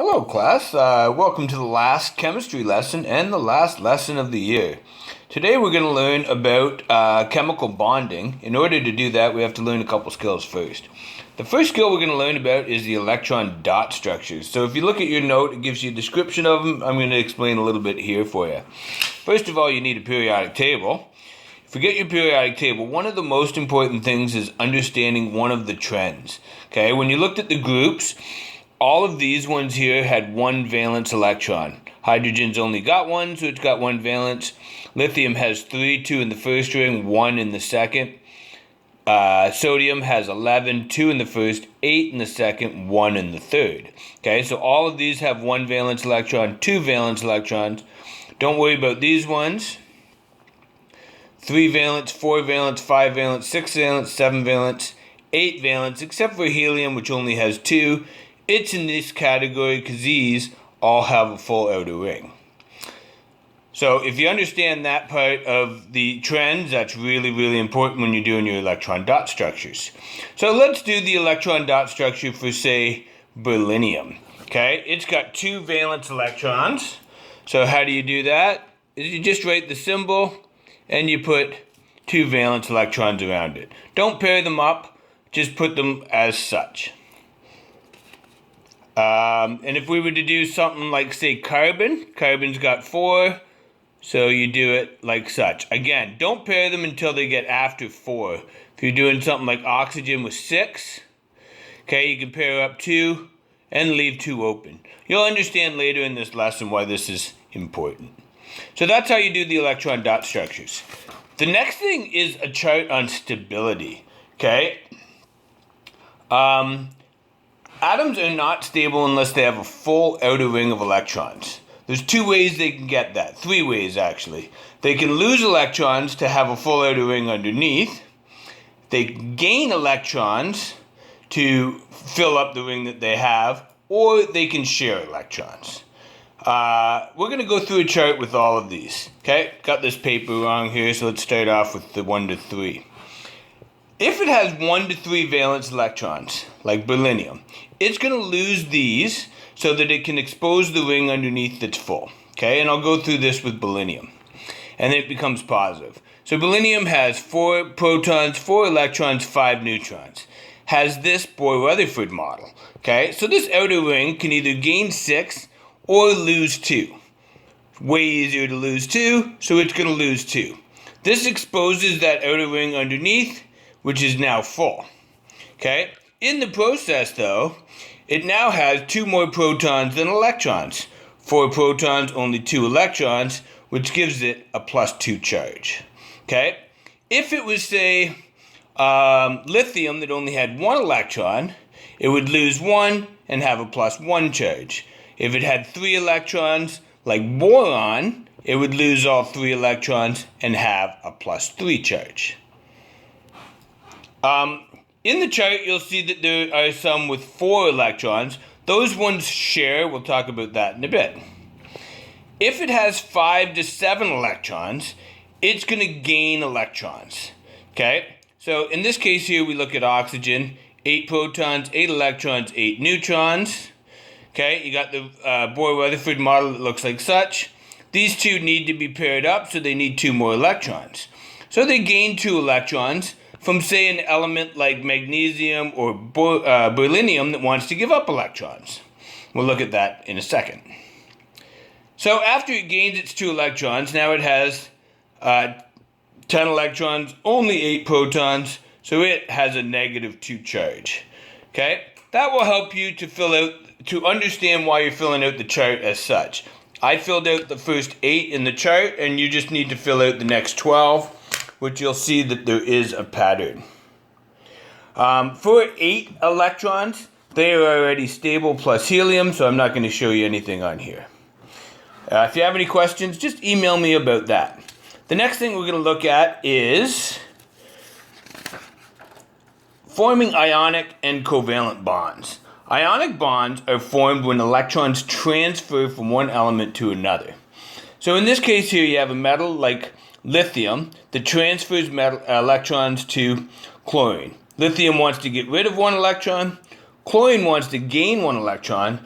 Hello class, welcome to the last chemistry lesson and the last lesson of the year. Today we're going to learn about chemical bonding. In order to do that we have to learn a couple skills first. The first skill we're going to learn about is the electron dot structures. So if you look at your note, it gives you a description of them. I'm going to explain a little bit here for you. First of all, you need a periodic table. Forget your periodic table. One of the most important things is understanding one of the trends. Okay, when you looked at the groups, all of these ones here had one valence electron. Hydrogen's only got one, so it's got one valence. Lithium has 3, 2 in the first ring, 1 in the second. Sodium has 11, 2 in the first, 8 in the second, 1 in the third. Okay, so all of these have one valence electron, 2 valence electrons. Don't worry about these ones. 3 valence, 4 valence, 5 valence, 6 valence, 7 valence, 8 valence, except for helium, which only has 2. It's in this category because these all have a full outer ring. So if you understand that part of the trends, that's really, really important when you're doing your electron dot structures. So let's do the electron dot structure for, say, beryllium. Okay, it's got 2 valence electrons. So how do you do that? You just write the symbol and you put 2 valence electrons around it. Don't pair them up, just put them as such. And if we were to do something like, say, carbon's got 4, so you do it like such. Again, don't pair them until they get after 4. If you're doing something like oxygen with 6, okay, you can pair up 2 and leave 2 open. You'll understand later in this lesson why this is important. So that's how you do the electron dot structures. The next thing is a chart on stability, okay? Atoms are not stable unless they have a full outer ring of electrons. There's 2 ways they can get that. 3 ways, actually. They can lose electrons to have a full outer ring underneath. They gain electrons to fill up the ring that they have, or they can share electrons. We're going to go through a chart with all of these. Okay, got this paper wrong here, so let's start off with the 1 to 3. If it has 1 to 3 valence electrons, like beryllium, it's going to lose these so that it can expose the ring underneath that's full. Okay, and I'll go through this with beryllium. And then it becomes positive. So beryllium has 4 protons, 4 electrons, 5 neutrons. Has this Bohr-Rutherford model. Okay, so this outer ring can either gain 6 or lose 2. Way easier to lose 2, so it's going to lose 2. This exposes that outer ring underneath, which is now full. Okay? In the process, though, it now has 2 more protons than electrons. 4 protons, only 2 electrons, which gives it a +2 charge. Okay? If it was, say, lithium that only had 1 electron, it would lose 1 and have a +1 charge. If it had 3 electrons, like boron, it would lose all 3 electrons and have a +3 charge. In the chart, you'll see that there are some with 4 electrons. Those ones share. We'll talk about that in a bit. If it has 5 to 7 electrons, it's going to gain electrons. Okay? So in this case here, we look at oxygen. 8 protons, 8 electrons, 8 neutrons. Okay? You got the Bohr-Rutherford model that looks like such. These 2 need to be paired up, so they need 2 more electrons. So they gain 2 electrons from, say, an element like magnesium or beryllium that wants to give up electrons. We'll look at that in a second. So after it gains its 2 electrons, now it has 10 electrons, only 8 protons, so it has a -2 charge. Okay? That will help you to understand why you're filling out the chart as such. I filled out the first 8 in the chart, and you just need to fill out the next 12. Which you'll see that there is a pattern. For 8 electrons, they are already stable plus helium, so I'm not going to show you anything on here. If you have any questions, just email me about that. The next thing we're going to look at is forming ionic and covalent bonds. Ionic bonds are formed when electrons transfer from one element to another. So in this case here, you have a metal like lithium that transfers electrons to chlorine. Lithium wants to get rid of 1 electron. Chlorine wants to gain 1 electron.